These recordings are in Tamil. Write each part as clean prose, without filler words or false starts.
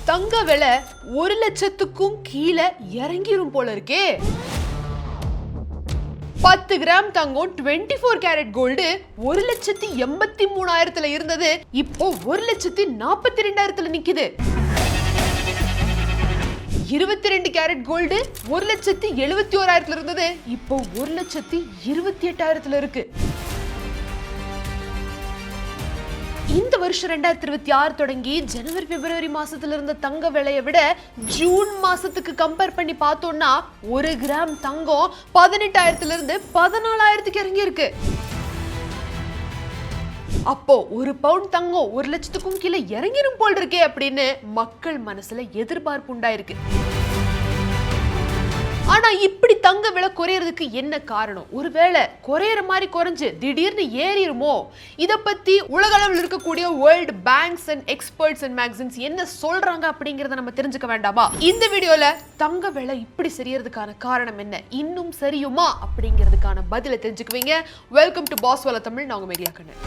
தங்க விலை 1 லட்சத்துக்கும் கீழே இறங்கிரும் போல இருக்கே. 10 கிராம் தங்கம் 24 கேரட் கோல்டு 1,83,000 இருந்தது, இப்போ 1,42,000 நிக்குது. 22 கேரட் கோல்டு 1,71,000 இருந்தது, இப்போ 1,28,000 இருக்கு. இந்த வருஷம் 2026 தொடங்கி ஜனவரி பிப்ரவரி மாசத்துல இருந்த தங்க விலையை விட ஜூன் மாசத்துக்கு கம்பேர் பண்ணி பார்த்தோம்னா 1 கிராம் தங்கம் 18,000 இருந்து 14,000 இறங்கி இருக்கு. அப்போ 1 பவுண்ட் தங்கம் 1 லட்சத்துக்கும் கீழே இறங்கிரும் போல் இருக்கே அப்படின்னு மக்கள் மனசுல எதிர்பார்ப்பு உண்டாயிருக்கு. ஆனா இப்படி தங்க விலை குறையறதுக்கு என்ன காரணம்? ஒருவேளை குறையற மாதிரி குறைஞ்சு திடீர்னு ஏறிருமோ? இத பத்தி உலக அளவில் இருக்கக்கூடிய world banks and experts and magazines என்ன சொல்றாங்க அப்படிங்கறத நம்ம தெரிஞ்சுக்க வேண்டாமா? இந்த வீடியோல தங்க விலை இப்படி சரியறதுக்கான காரணம் என்ன, இன்னும் சரியுமா அப்படிங்கிறதுக்கான பதிலை தெரிஞ்சுக்குவீங்க. வெல்கம் டு பாஸ் வாலா தமிழ். நான் உங்க மேகலா கண்ணன்.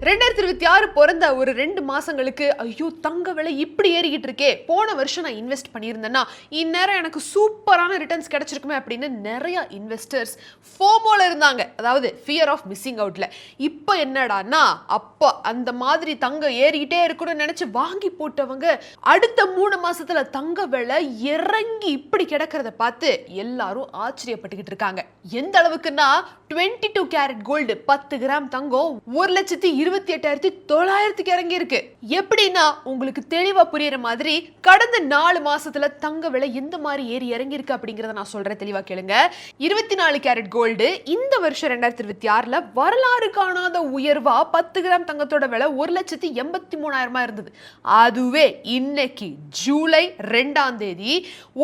2026 பிறந்த ஒரு 2 மாசங்களுக்கு ஐயோ தங்க விலை இப்படி ஏறிக்கிட்டு இருக்கே, போன வருஷம் நான் இன்வெஸ்ட் பண்ணியிருந்தேன்னா இந்நேரம் எனக்கு சூப்பரான ரிட்டர்ன்ஸ் கிடைச்சிருக்குமே அப்படின்னு நிறைய இன்வெஸ்டர்ஸ் ஃபோமோல இருந்தாங்க, அதாவது ஃபியர் ஆஃப் மிஸ்ஸிங் அவுட்ல. இப்போ என்னடான்னா அப்போ அந்த மாதிரி தங்கம் ஏறிக்கிட்டே இருக்கணும்னு நினைச்சு வாங்கி போட்டவங்க அடுத்த 3 மாசத்துல தங்க விலை இறங்கி இப்படி கிடக்கிறத பார்த்து எல்லாரும் ஆச்சரியப்பட்டுக்கிட்டு இருக்காங்க. எந்த அளவுக்குன்னா 22 கேரட் கோல்டு 10 கிராம் தங்கம் 1,28,900 இறங்கி இருக்கு. எப்படின்னா உங்களுக்கு தெளிவா புரியுற மாதிரி கடந்த 4 மாசத்துல தங்க விலை எந்த மாதிரி ஏறி இறங்கி இருக்கு அப்படிங்கறத நான் சொல்றேன், தெளிவா கேளுங்க. 24 கேரட் கோல்டு இந்த வருஷம் 2026 வரலாறு காணாத உயர்வா 10 கிராம் தங்கத்தோட விலை 1,83,000 இருந்தது. அதுவே இன்னைக்கு ஜூலை 2ஆம் தேதி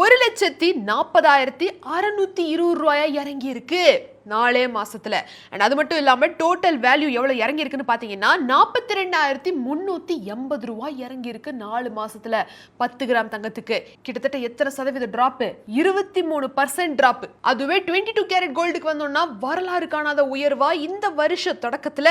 1,40,620 இறங்கி இருக்கு 4 மாசத்துல. அது மட்டும் இல்லாம டோட்டல் வேல்யூ எவ்வளவு இறங்கி இருக்குன்னு பாத்தீங்கன்னா 42,380 ரூபாய் இறங்கி இருக்கு 4 மாசத்துல. 10 கிராம் தங்கத்துக்கு கிட்டத்தட்ட எத்தனை சதவீத டிராப்? 23% டிராப். அதுவே 22 கேரட் கோல்டுக்கு வந்தோம்னா வரலாறு காணாத உயர்வா இந்த வருஷ தொடக்கத்துல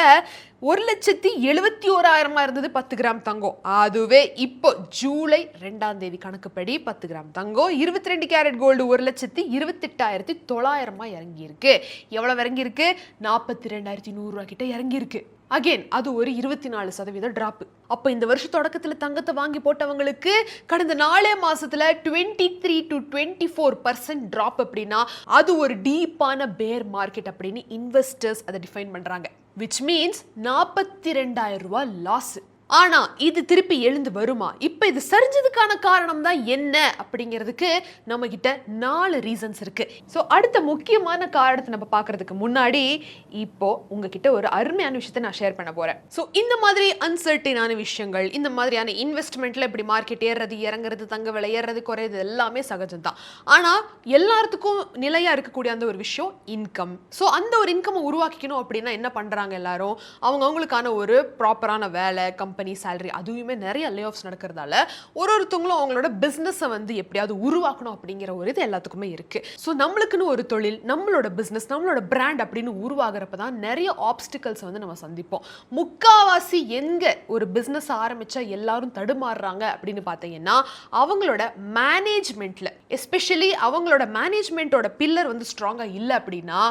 1,71,000 இருந்தது 10 கிராம் தங்கம். அதுவே இப்போ ஜூலை 2ஆம் தேதி கணக்குப்படி 10 கிராம் தங்கம் 22 கேரட் கோல்டு 1,28,900 இறங்கி இருக்கு. எவ்வளவு இறங்கி இருக்கு? 42,100 கிட்ட இறங்கி இருக்கு. அகைன் அது ஒரு 24% டிராப். அப்ப இந்த வருஷ தொடக்கத்துல தங்கத்தை வாங்கி போட்டவங்களுக்கு கடந்த 4 மாசத்துல 23 to 24% டிராப். அப்படின்னா அது ஒரு டீப்பான பேர் மார்க்கெட் அப்படின்னு இன்வெஸ்டர்ஸ் அதை டிஃபைன் பண்றாங்க. which means 42,000 ரூபாய் லாஸ். ஆனா இது திருப்பி எழுந்து வருமா? இப்ப இது சரிஞ்சதுக்கான காரணம் தான் என்ன அப்படிங்கிறதுக்கு நம்ம கிட்ட 4 ரீசன்ஸ் இருக்கு. சோ அடுத்த முக்கியமான காரணத்தை நம்ம பார்க்கிறதுக்கு முன்னாடி இப்போ உங்ககிட்ட ஒரு அருமையான விஷயத்தை நான் ஷேர் பண்ண போறேன். சோ இந்த மாதிரி அன்சர்டைனான விஷயங்கள், இந்த மாதிரியான இன்வெஸ்ட்மெண்ட்ல இப்படி மார்க்கெட் ஏறது இறங்குறது, தங்க விலை ஏறது குறையுது எல்லாமே சகஜம் தான். ஆனா எல்லாத்துக்கும் நிலையா இருக்கக்கூடிய அந்த ஒரு விஷயம் இன்கம். சோ அந்த ஒரு இன்கம் உருவாக்கிக்கணும் அப்படின்னா என்ன பண்றாங்க எல்லாரும்? அவங்களுக்கான ஒரு ப்ராப்பரான வேலை, கம்பெனி salary, அதுவுமே நிறைய லே ஆஃப்ஸ் நடக்கிறதால ஒருத்தவங்களும் அவங்களோட பிசினஸை எப்படியாவது உருவாக்கணும் அப்படிங்கிற ஒரு இது எல்லாத்துக்குமே இருக்கு. ஸோ நம்மளுக்குன்னு ஒரு தொழில், நம்மளோட பிசினஸ், நம்மளோட பிராண்ட் அப்படின்னு உருவாகிறப்ப தான் நிறைய ஆப்ஸ்டிகல்ஸ் நம்ம சந்திப்போம். முக்காவாசி எங்க ஒரு பிசினஸ் ஆரம்பிச்சா எல்லாரும் தடுமாறுறாங்க அப்படின்னு பார்த்தீங்கன்னா அவங்களோட மேனேஜ்மெண்ட்ல, எஸ்பெஷலி அவங்களோட மேனேஜ்மெண்ட்டோட பில்லர் ஸ்ட்ராங்கா இல்லை அப்படின்னா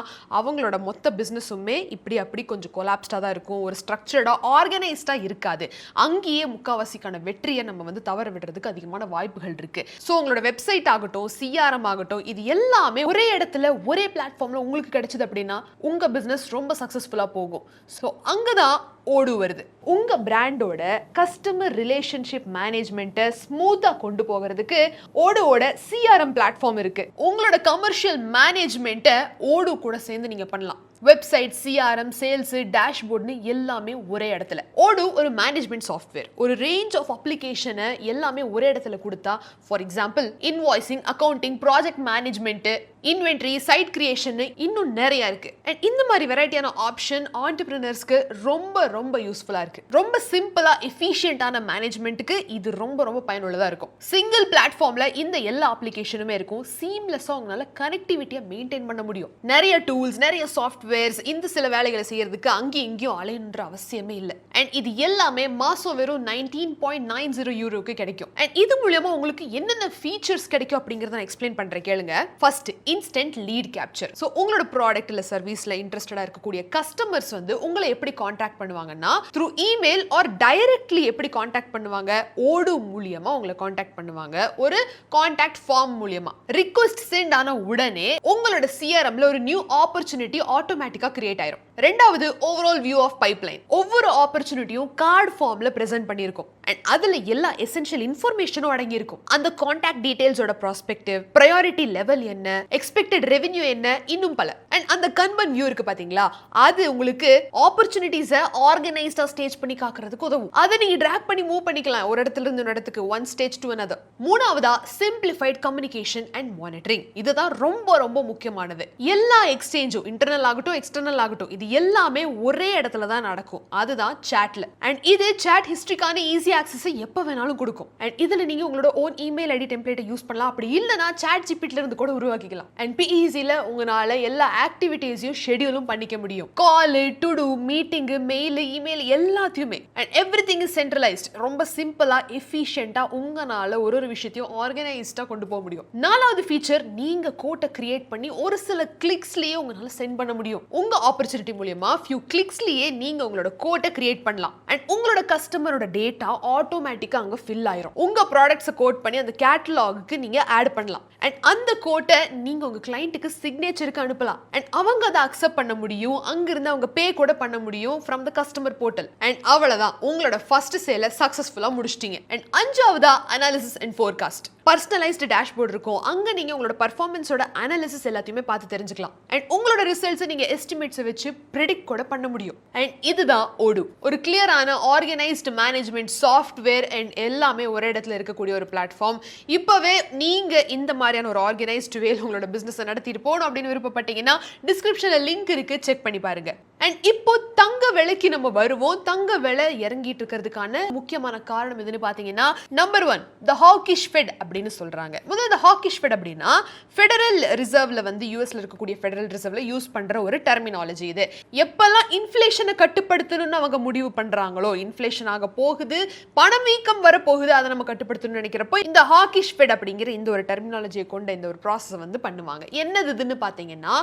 அவங்களோட மொத்த பிசினஸுமே இப்படி அப்படி கொஞ்சம் கொலாப்ஸ்டா தான் இருக்கும், ஒரு ஸ்ட்ரக்சர்டா ஆர்கனைஸ்டா இருக்காது. அங்கேயே முக்காவாசிக்கான வெற்றியை நம்ம தவற விடுறதுக்கு அதிகமான வாய்ப்புகள் இருக்கு. சோ உங்களோட வெப்சைட் ஆகட்டும், சிஆர்எம் ஆகட்டும், இது எல்லாமே ஒரே இடத்துல ஒரே பிளாட்ஃபார்ம்ல உங்களுக்கு கிடைச்சது அப்படின்னா உங்க பிசினஸ் ரொம்ப சக்சஸ்ஃபுல்லா போகும். சோ அங்கதான் ஓடு வருது. உங்க பிராண்டோட கஸ்டமர் ரிலேஷன்ஷிப் மேனேஜ்மெண்ட்டை ஸ்மூத்தா கொண்டு போகிறதுக்கு ஓடோட சிஆர்எம் பிளாட்ஃபார்ம் இருக்கு. உங்களோட கமர்ஷியல் மேனேஜ்மெண்ட்டை ஓடு கூட சேர்ந்து நீங்க பண்ணலாம். வெப்சைட், சிஆர்எம், சேல்ஸ், டேஷ்போர்ட்னு எல்லாமே ஒரே இடத்துல. ஓடு ஒரு மேனேஜ்மெண்ட் சாஃப்ட்வேர். ஒரு ரேஞ்ச் ஆஃப் அப்ளிகேஷனை எல்லாமே ஒரே இடத்துல கொடுத்தா, for example invoicing, accounting, project management, inventory, site creation, இன்னும் நிறைய இருக்கு. அண்ட் இந்த மாதிரி வெரைட்டியான ஆப்ஷன் ஆண்டர்பிரினர்ஸ்க்கு ரொம்ப ரொம்ப யூஸ்ஃபுல்லா இருக்கு. ரொம்ப சிம்பிளா எஃபிஷியன்ட்டான மேனேஜ்மெண்ட்டுக்கு இது ரொம்ப ரொம்ப பயனுள்ளதா இருக்கும். சிங்கிள் பிளாட்ஃபார்ம்ல இந்த எல்லா அப்ளிகேஷனுமே இருக்கும். சீம்லெஸ்ஸா உங்களால கனெக்டிவிட்டியை மெயின்டைன் பண்ண முடியும். நிறைய டூல்ஸ், நிறைய சாஃப்ட்வேர்ஸ், இந்த சில வேலைகளை செய்யறதுக்கு அங்கேயும் இங்கேயும் அலையன்ற அவசியமே இல்லை. அண்ட் இது எல்லாமே மாசம் வெறும் 19.90 யூரோக்கு கிடைக்கும். அண்ட் இது மூலமா உங்களுக்கு என்னென்ன ஃபீச்சர்ஸ் கிடைக்கும் அப்படிங்கறத நான் எக்ஸ்பிளைன் பண்றேன் கேளுங்க. First, instant lead capture. So உங்களோட ப்ராடக்ட் இல்ல சர்வீஸ்ல இன்ட்ரெஸ்டடா இருக்கக்கூடிய கஸ்டமர்ஸ் வந்து உங்களை எப்படி காண்டாக்ட் பண்ணுவாங்கன்னா த்ரூ இமெயில் ஆர் டைரக்ட்லி எப்படி காண்டாக்ட் பண்ணுவாங்க, ஓடு மூலியமா உங்களை காண்டாக்ட் பண்ணுவாங்க. ஒரு காண்டாக்ட் ஃபார்ம் மூலியமா ரிக்வெஸ்ட் சென்ட் ஆன உடனே உங்களோட சிஆர்எம்ல ஒரு நியூ ஆப்பர்ச்சுனிட்டி ஆட்டோமேட்டிக்கா கிரியேட் ஆயிரும். ரெண்டாவது, ஓவரால் வியூ ஆஃப் பைப்லைன். ஒவ்வொரு ஆப்பர்ச்சுனிட்டியும் கார்டு ஃபார்ம்ல பிரசன்ட் பண்ணியிருக்கும். அண்ட் அதுல எல்லா எசென்ஷியல் இன்ஃபர்மேஷனும் அடங்கி இருக்கும். அந்த காண்டாக்ட் டீடைல்ஸோட ப்ராஸ்பெக்டிவ், ப்ரையாரிட்டி லெவல் என்ன, எக்ஸ்பெக்டட் ரெவென்யூ என்ன, இன்னும் பல. அண்ட் அந்த கன்வர்ன் வியூ இருக்கு பாத்தீங்களா, அது உங்களுக்கு ஆப்பர்ச்சுனிட்டிஸை ஆர்கனைஸ்டா ஸ்டேஜ் பண்ணி காக்குறதுக்கு உதவும். அதை நீங்க டிராக் பண்ணி மூவ் பண்ணிக்கலாம் ஒரு இடத்துல இருந்து இன்னொரு இடத்துக்கு, ஒன் ஸ்டேஜ் டு another. மூணாவதா, சிம்பிளிஃபைட் கம்யூனிகேஷன் அண்ட் மானிட்டரிங். இதுதான் ரொம்ப ரொம்ப முக்கியமானது. எல்லா எக்ஸ்சேஞ்சும் இன்டர்னல் ஆகட்டும் எக்ஸ்டர்னல் ஆகட்டும் இது எல்லாமே ஒரே இடத்துல தான் நடக்கும். அதுதான் சாட்ல. அண்ட் இது சாட் ஹிஸ்டரிக்கான ஈஸி ஆக்சஸ் எப்ப வேணாலும் கொடுக்கும். அண்ட் இதுல நீங்க உங்களோட ஓன் இமெயில் ஐடி டெம்ப்ளேட்டை யூஸ் பண்ணலாம். அப்படி இல்லனா சாட் ஜிபிடில இருந்து கூட உருவாக்கிக்கலாம். அண்ட் பிஇசில உங்களால எல்லா ஆக்டிவிட்டீஸையும் ஷெட்யூலும் பண்ணிக்க முடியும். Call, to do, meeting, mail, email எல்லாத்தையுமே. And everything is centralised. ரொம்ப சிம்பிளா எஃபிஷியன்ட்டா உங்களால ஒரு விஷயத்தையும் ஆர்கனைஸ்டா கொண்டு போக முடியும். நாலாவது ஃபீச்சர், நீங்க கோட்டை கிரியேட் பண்ணி ஒரு சில கிளிக்ஸ்லயே உங்களால சென்ட் பண்ண முடியும். உங்க ஆப்பர்ச்சுனிட்டி மூலமா ஃபியூ கிளிக்ஸ்லயே நீங்க உங்களோட கோட்டை கிரியேட் பண்ணலாம். அண்ட் உங்களோட கஸ்டமரோட டேட்டா ஆட்டோமேட்டிக்கா அங்க ஃபில் ஆயிரும். உங்க ப்ராடக்ட்ஸை கோட் பண்ணி அந்த கேட்டலாகுக்கு நீங்க ஆட் பண்ணலாம். அண்ட் அந்த கோட்டை நீங்க உங்க கிளையண்ட்டுக்கு சிக்னேச்சருக்கு அனுப்பலாம். அண்ட் அவங்க அதை அக்செப்ட் பண்ண முடியும். அங்கிருந்து அவங்க பே கூட பண்ண முடியும் from the customer portal. And அவ்வளவுதான், உங்களோட ஃபர்ஸ்ட் சேலை சக்சஸ்ஃபுல்லா முடிச்சிட்டீங்க. அண்ட் அஞ்சாவதா, analysis and forecast. Personalised dashboard இருக்கும். அங்க நீங்க உங்களோட பர்ஃபார்மன்ஸோட அனாலிசிஸ் எல்லாத்தையுமே பார்த்து தெரிஞ்சுக்கலாம். அண்ட் உங்களோட ரிசல்ட்ஸை நீங்க எஸ்டிமேட்ஸை வச்சு ப்ரெடிக்ட் கூட பண்ண முடியும். அண்ட் இதுதான் ஓடு. ஒரு கிளியரான ஆர்கனைஸ்டு மேனேஜ்மெண்ட் சாஃப்ட்வேர் அண்ட் எல்லாமே ஒரே இடத்துல இருக்கக்கூடிய ஒரு பிளாட்ஃபார்ம். இப்பவே நீங்க இந்த மாதிரியான ஒரு ஆர்கனைஸ்டு வேல உங்களோட பிசினஸ் நடத்திட்டு போகணும் அப்படின்னு விருப்பப்பட்டீங்கன்னா டிஸ்கிரிப்ஷன்ல லிங்க் இருக்கு, செக் பண்ணி பாருங்க. அண்ட் இப்போ தங்க விலைக்கு நம்ம வருவோம். தங்க விலை இறங்கிட்டு இருக்கிறதுக்கான முக்கியமான காரணம் எதுன்னு பாத்தீங்கன்னா, நம்பர் 1, த ஹாக்கிஷ் ஃபெட் அப்படின்னு சொல்றாங்க. முதல்ல இந்த ஹாக்கிஷ் ஃபெட் அப்படின்னா ஃபெடரல் ரிசர்வ்ல வந்து யூஎஸ்ல இருக்கக்கூடிய ஃபெடரல் ரிசர்வ்ல யூஸ் பண்ற ஒரு டெர்மினாலஜி. இது எப்பெல்லாம் இன்ஃப்ளேஷனை கட்டுப்படுத்தணும்னு அவங்க முடிவு பண்றாங்களோ, இன்ஃப்ளேஷன் ஆக போகுது, பணவீக்கம் வர போகுது, அதை நம்ம கட்டுப்படுத்தணும்னு நினைக்கிறப்போ இந்த ஹாக்கிஷ் ஃபெட் அப்படிங்கிற இந்த ஒரு டெர்மினாலஜியை கொண்ட இந்த ஒரு ப்ராசஸ் வந்து பண்ணுவாங்க. என்னதுன்னு பாத்தீங்கன்னா,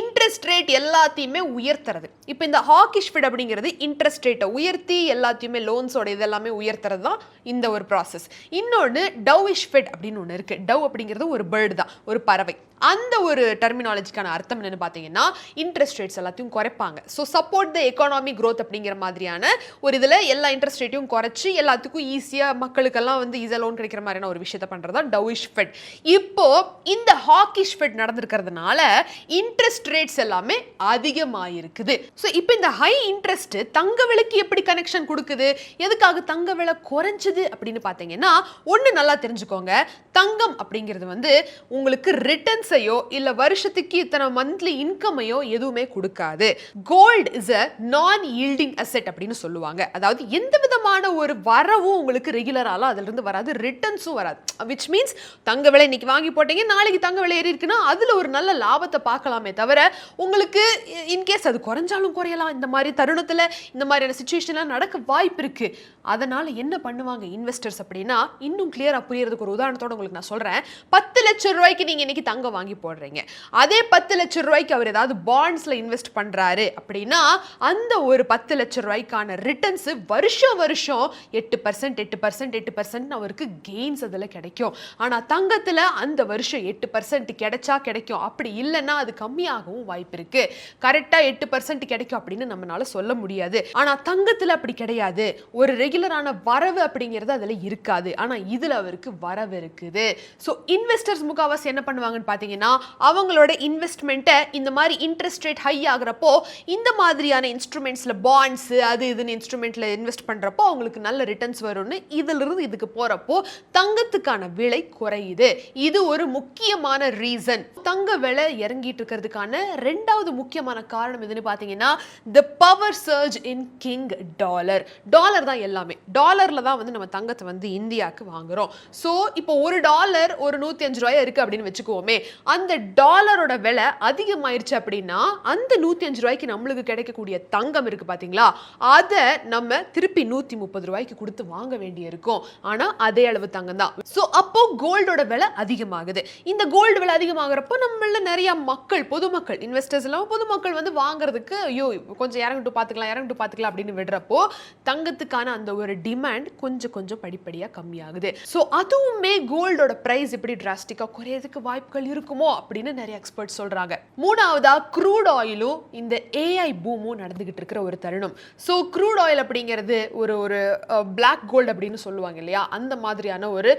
இன்ட்ரெஸ்ட் ரேட் எல்லாத்தையுமே உயர்த்துறது. இப்போ இந்த ஹாக்கிஷ் ஃபெட் அப்படிங்கிறது இன்ட்ரெஸ்ட் ரேட்டை உயர்த்தி எல்லாத்தையுமே லோன்ஸோட இதெல்லாமே உயர்த்துறது தான் இந்த ஒரு ப்ராசஸ். இன்னொன்று டவ்விஷ் ஃபெட் அப்படின்னு ஒன்று இருக்கு. டவ் அப்படிங்கிறது ஒரு பேர்டு தான், ஒரு பறவை. அந்த ஒரு டெர்மினாலஜிக்கான அர்த்தம் என்னன்னு பார்த்தீங்கன்னா, இன்ட்ரெஸ்ட் ரேட்ஸ் எல்லாத்தையும் குறைப்பாங்க. So support the economy growth அப்படிங்கிற மாதிரியான ஒரு இதில் எல்லா இன்ட்ரெஸ்ட் ரேட்டையும் குறைச்சி எல்லாத்துக்கும் ஈஸியாக மக்களுக்கெல்லாம் வந்து ஈஸியாக லோன் கிடைக்கிற மாதிரியான ஒரு விஷயத்த பண்ணுறதா டவ்விஷ் ஃபெட். இப்போ இந்த ஹாக்கிஷ் ஃபெட் நடந்திருக்கிறதுனால இன்ட்ரெஸ்ட் ரேட்ஸ் எல்லாமே அதிகமாயிருக்குது. ஸோ இப்போ இந்த ஹை இன்ட்ரெஸ்ட் தங்க விலைக்கு எப்படி கனெக்ஷன் கொடுக்குது, எதுக்காக தங்க விலை குறைஞ்சது அப்படின்னு பார்த்தீங்கன்னா, ஒன்று நல்லா தெரிஞ்சுக்கோங்க. தங்கம் அப்படிங்கிறது வந்து உங்களுக்கு ரிட்டர்ன்ஸையோ இல்லை வருஷத்துக்கு இத்தனை மந்த்லி இன்கமையோ எதுவுமே கொடுக்காது. கோல்டு இஸ் அ நான் ஈல்டிங் அசெட் அப்படின்னு சொல்லுவாங்க. அதாவது எந்த விதமான ஒரு வரவும் உங்களுக்கு ரெகுலராலாம் அதுல இருந்து வராது, ரிட்டர்ன்ஸும் வராது. விச் மீன்ஸ் தங்க விலை இன்னைக்கு வாங்கி போட்டீங்க, நாளைக்கு தங்க விலை ஏறி இருக்குன்னா அதுல ஒரு நல்ல லாபத்தை பார்க்கலாமே தவிர உங்களுக்கு இன்கேஸ் அது குறைஞ்சாலும் குறையலாம். இந்த மாதிரி தருணத்துல இந்த மாதிரியான சிச்சுவேஷன்லாம் நடக்க வாய்ப்பு இருக்கு. அதனால என்ன பண்ணுவாங்க இன்வெஸ்டர்ஸ் அப்படின்னா, இன்னும் கிளியரா புரியறதுக்கு ஒரு உதாரணத்தோட உங்களுக்கு நான் சொல்றேன். 10 லட்சம் ரூபாய்க்கு நீங்க இன்னைக்கு தங்கம் வாங்கி போடுறீங்க. அதே 10 லட்சம் ரூபாய்க்கு அவர் ஏதாவது பாண்ட்ஸ்ல இன்வெஸ்ட் பண்றாரு அப்படின்னா, அந்த ஒரு 10 லட்சம் ரூபாய்க்கான ரிட்டர்ன்ஸ் வருஷம் 8% அவருக்கு கெயின்ஸ் அதுல கிடைக்கும். ஆனா தங்கத்துல அந்த வருஷம் 8% கிடைச்சா கிடைக்கும், அப்படி இல்லைன்னா அது கம்மியாகவும் வாய்ப்பு இருக்கு. கரெக்டா 8% கிடைக்கும் அப்படின்னு நம்மளால சொல்ல முடியாது. ஆனா தங்கத்துல அப்படி கிடையாது. ஒரு ரெகுலரான வரவு அப்படிங்கிறது அதுல இருக்காது. ஆனா இதுல அவருக்கு வரவு இருக்குது. சோ இன்வெஸ்டர்ஸ் முக்காவாசி என்ன பண்ணுவாங்கன்னு பாத்தீங்கன்னா, அவங்களோட இன்வெஸ்ட்மெண்ட்டை இந்த மாதிரி இன்ட்ரெஸ்ட் ரேட் ஹை ஆகுறப்போ இந்த மாதிரியான இன்ஸ்ட்ருமெண்ட்ஸ்ல பாண்ட்ஸ் அது இதுன்னு இன்ஸ்ட்ருமெண்ட்ல இன்வெஸ்ட் பண்றப்போ அவங்களுக்கு நல்ல ரிட்டர்ன்ஸ் வரும்னு இதுல இருந்து இதுக்கு போறப்போ தங்கத்துக்கான விலை குறையுது. இது ஒரு முக்கியமான ரீசன். தங்க விலை இறங்கிட்டு இருக்கிறதுக்கான ரெண்டாவது முக்கியமான காரணம் எதுன்னு பாத்தீங்கன்னா, the power surge in king dollar. Dollar தான் எல்லாமே. டாலர்ல தான் வந்து நம்ம தங்கத்தை வந்து இந்தியாவுக்கு வாங்குறோம். சோ இப்போ ஒரு டாலர் ஒரு 105 ரூபாய் இருக்கு அப்படின்னு வச்சுக்கோமே, அந்த டாலரோட விலை அதிகமாயிருச்சு அப்படின்னா அந்த 105 ரூபாய்க்கு நம்மளுக்கு கிடைக்கக்கூடிய தங்கம் இருக்கு பாத்தீங்களா, அதை நம்ம திருப்பி 130 ரூபாய்க்கு கொடுத்து வாங்க வேண்டி இருக்கும். ஆனா அதே அளவு தங்கம் தான். சோ அப்போ கோல்டோட விலை அதிகமாகுது. இந்த கோல்டு விலை அதிகமாகறப்போ நம்மள நிறைய மக்கள், பொதுமக்கள், இன்வெஸ்டர்ஸ் எல்லாம் பொதுமக்கள் வந்து வாங்குறதுக்கு ஐயோ கொஞ்சம் இறங்கிட்டு பாத்துக்கலாம் அப்படின்னு விடுறப்போ தங்கத்துக்கான அந்த ஒரு டிமாண்ட் கொஞ்சம் கொஞ்சம் படிப்படியா கம்மியாகுது. சோ அதுவுமே கோல்டோட பிரைஸ் இப்படி டிராஸ்டிக்கா குறையறதுக்கு வாய்ப்புகள் இருக்குமோ அப்படின்னு நிறைய எக்ஸ்பர்ட்ஸ் சொல்றாங்க. மூணாவதா க்ரூட் ஆயிலும் இந்த ஏஐ பூமும் நடந்துகிட்டு இருக்கிற ஒரு தருணம். சோ க்ரூட் ஆயில் அப்படிங்கிறது ஒரு பிளாக் கோல்டு அப்படின்னு சொல்லுவாங்க இல்லையா, அந்த மாதிரியான ஒரு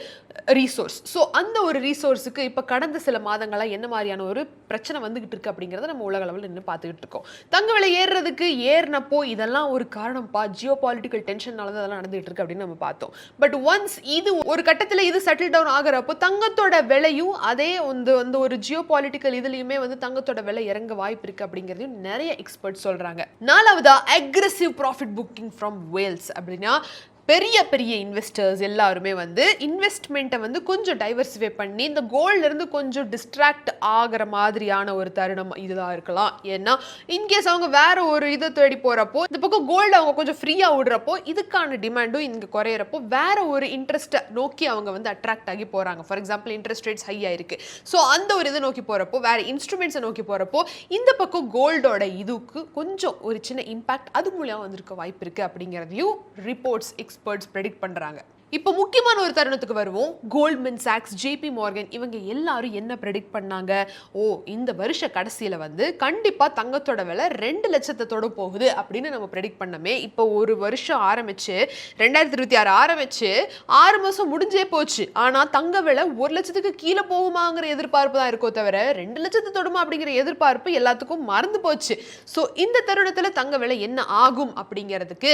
ரிசோர்ஸ். சோ அந்த ஒரு ரிசோர்ஸுக்கு இப்ப கடந்த சில மாதங்களா என்ன மாதிரியான ஒரு பிரச்சனை வந்துகிட்டு இருக்கு அப்படிங்கறத நம்ம உலக அளவில் நின்று பார்த்துக்கிட்டு இருக்கோம். தங்க விலை ஏறுறதுக்கு ஏறினப்போ இதெல்லாம் ஒரு காரணம்ப்பா, ஜியோ பாலிட்டிக்கல் டென்ஷனால தான் அதெல்லாம் நடந்துகிட்டு இருக்கு அப்படின்னு நம்ம பார்த்தோம். பட் ஒன்ஸ் இது ஒரு கட்டத்தில் இது செட்டில் டவுன் ஆகிறப்போ தங்கத்தோட விலையும் அதே வந்து ஒரு ஜியோ பாலிட்டிக்கல் இதுலயுமே வந்து தங்கத்தோட விலை இறங்க வாய்ப்பு இருக்கு அப்படிங்கிறதையும் நிறைய எக்ஸ்பர்ட் சொல்றாங்க. நாலாவதா aggressive profit booking from whales. அப்படின்னா பெரிய பெரிய இன்வெஸ்டர்ஸ் எல்லாருமே வந்து இன்வெஸ்ட்மெண்ட்டை வந்து கொஞ்சம் டைவர்சிஃபை பண்ணி இந்த கோல்ட்ல இருந்து கொஞ்சம் டிஸ்ட்ராக்ட் ஆகிற மாதிரியான ஒரு தருணம் இதுதான் இருக்கலாம். ஏன்னா இன்கேஸ் அவங்க வேற ஒரு இதை தேடி போறப்போ இந்த பக்கம் கோல்டு அவங்க கொஞ்சம் ஃப்ரீயா விடுறப்போ இதுக்கான டிமாண்டும் இங்க குறையிறப்போ வேற ஒரு இன்ட்ரெஸ்ட்டை நோக்கி அவங்க வந்து அட்ராக்ட் ஆகி போறாங்க. ஃபார் எக்ஸாம்பிள் இன்ட்ரெஸ்ட் ரேட்ஸ் ஹையா இருக்கு. ஸோ அந்த ஒரு இதை நோக்கி போறப்போ வேற இன்ஸ்ட்ருமெண்ட்ஸை நோக்கி போறப்போ இந்த பக்கம் கோல்டோட இதுக்கு கொஞ்சம் ஒரு சின்ன இம்பாக்ட் அது மூலமா வந்திருக்க வாய்ப்பு இருக்கு அப்படிங்கிறதையும் ரிப்போர்ட்ஸ் எக்ஸ்பர்ட்ஸ் ப்ரெடிக்ட் பண்றாங்க. இப்போ முக்கியமான ஒரு தருணத்துக்கு வருவோம். கோல்ட்மேன் சாக்ஸ், ஜேபி மார்கன் இவங்க எல்லாரும் என்ன ப்ரெடிக்ட் பண்ணாங்க, இந்த வருஷ கடைசியில வந்து கண்டிப்பா தங்கத்தோட விலை 2 லட்சத்தை தொட போகுது அப்படின்னு நம்ம ப்ரெடிக்ட் பண்ணமே. இப்போ ஒரு வருஷம் ஆரம்பிச்சு 2026 ஆரம்பிச்சு 6 மாசம் முடிஞ்சே போச்சு. ஆனா தங்க விலை 1 லட்சத்துக்கு கீழே போகுமாங்கிற எதிர்பார்ப்பு தான் இருக்கோ தவிர 2 லட்சத்தை தொடுமா அப்படிங்கிற எதிர்பார்ப்பு எல்லாத்துக்கும் மறந்து போச்சு. ஸோ இந்த தருணத்துல தங்க விலை என்ன ஆகும் அப்படிங்கிறதுக்கு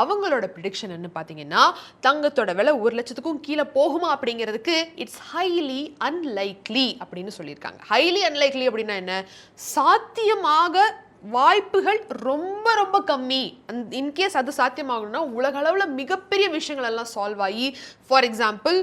அவங்களோட ப்ரெடிக்ஷன் என்ன பார்த்தீங்கன்னா, தங்கத்தோட விலை 1 லட்சத்துக்கும் கீழே போகுமா அப்படிங்கிறதுக்கு இட்ஸ் ஹைலி அன்லைக்லி அப்படின்னு சொல்லியிருக்காங்க. ஹைலி அன்லைக்லி அப்படின்னா என்ன, சாத்தியமாக வாய்ப்புகள் ரொம்ப ரொம்ப கம்மி. இன்கேஸ் அது சாத்தியமாகணும்னா உலக அளவில் மிகப்பெரிய விஷயங்கள் எல்லாம் சால்வ் ஆகி, ஃபார் எக்ஸாம்பிள்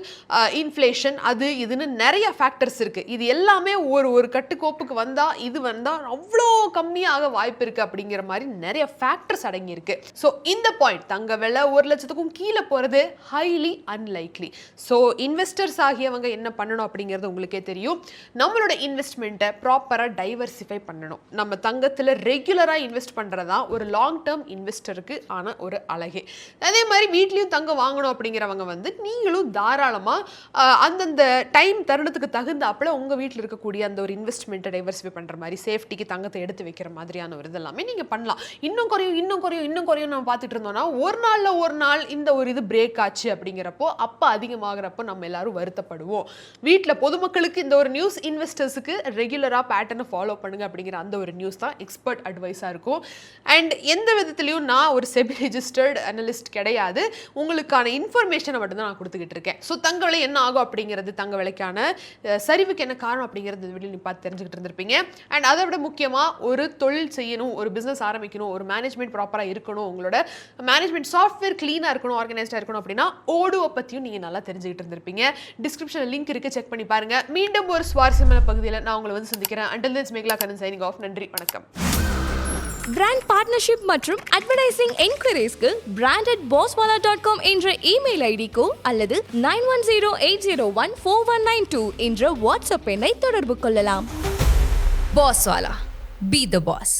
இன்ஃப்ளேஷன் அது இதுன்னு நிறைய ஃபேக்டர்ஸ் இருக்கு. இது எல்லாமே ஒரு கட்டுக்கோப்புக்கு வந்தால் அவ்வளோ கம்மியாக வாய்ப்பு இருக்கு அப்படிங்கிற மாதிரி நிறைய ஃபேக்டர்ஸ் அடங்கியிருக்கு. ஸோ இந்த பாயிண்ட் தங்க விலை 1 லட்சத்துக்கும் கீழே போகிறது ஹைலி அன்லைக்லி. ஸோ இன்வெஸ்டர்ஸ் ஆகியவங்க என்ன பண்ணணும் அப்படிங்கிறது உங்களுக்கே தெரியும். நம்மளோட இன்வெஸ்ட்மெண்ட்டை ப்ராப்பராக டைவர்சிஃபை பண்ணணும். நம்ம தங்கத்தில் ரெகுலராக இன்வெஸ்ட் பண்ணுறதா ஒரு லாங் டேர்ம் இன்வெஸ்டருக்கு ஆன ஒரு அழகே. அதே மாதிரி வீட்லேயும் தங்கம் வாங்கணும் அப்படிங்கிறவங்க வந்து நீங்களும் தாராளமாக அந்தந்த டைம் தருணத்துக்கு தகுந்தாப்புல உங்கள் வீட்டில் இருக்கக்கூடிய அந்த ஒரு இன்வெஸ்ட்மெண்ட்டை டைவர்சிஃபை பண்ணுற மாதிரி சேஃப்டிக்கு தங்கத்தை எடுத்து வைக்கிற மாதிரியான ஒரு இதெல்லாமே நீங்கள் பண்ணலாம். இன்னும் குறையும் நம்ம பார்த்துட்டு இருந்தோம்னா ஒரு நாள் இந்த ஒரு இது பிரேக் ஆச்சு அப்படிங்கிறப்போ அப்போ அதிகமாகிறப்போ நம்ம எல்லாரும் வருத்தப்படுவோம். வீட்டில் பொதுமக்களுக்கு இந்த ஒரு நியூஸ், இன்வெஸ்டர்ஸுக்கு ரெகுலராக பேட்டர்னை ஃபாலோ பண்ணுங்க அப்படிங்கிற அந்த ஒரு நியூஸ் தான் எக்ஸ்பர்ட் அட்வைஸாக இருக்கும். அண்ட் எந்த விதத்துலையும் நான் ஒரு செபி ரெஜிஸ்டர்ட் அனலிஸ்ட் கிடையாது. உங்களுக்கான இன்ஃபர்மேஷனை மட்டும்தான் நான் கொடுத்துக்கிட்டு இருக்கேன். ஸோ தங்க விலை என்ன ஆகும் அப்படிங்கிறது, தங்க விலைக்கான சரிவுக்கு என்ன காரணம் அப்படிங்கிறது வீடியோ நீ பார்த்து தெரிஞ்சுக்கிட்டு இருந்திருப்பீங்க. அண்ட் அதை விட முக்கியமாக ஒரு தொழில் செய்யணும், ஒரு பிஸ்னஸ் ஆரம்பிக்கணும், ஒரு மேனேஜ்மெண்ட் ப்ராப்பராக இருக்கணும், உங்களோட மேனேஜ்மெண்ட் சாஃப்ட்வேர் க்ளீனாக இருக்கணும், ஆர்கனைஸ்டாக இருக்கணும் அப்படின்னா ஓடுவை பற்றியும் நீங்கள் நல்லா தெரிஞ்சுக்கிட்டு இருந்திருப்பீங்க. டிஸ்கிரிப்ஷனில் லிங்க் இருக்குது, செக் பண்ணி பாருங்க. மீண்டும் ஒரு சுவாரஸ்யமான பகுதியில் நான் உங்களை வந்து சந்திக்கிறேன். Until this Mekala Kannan signing off. நன்றி, வணக்கம். பிராண்ட் பார்ட்னர்ஷிப் மற்றும் அட்வர்டைசிங் என்கொயரிஸ்க்கு brand@bosswala.com என்ற இமெயில் ஐடிக்கோ அல்லது 9108014192 என்ற வாட்ஸ்அப் எண்ணை தொடர்பு கொள்ளலாம். Bosswala. Be the boss.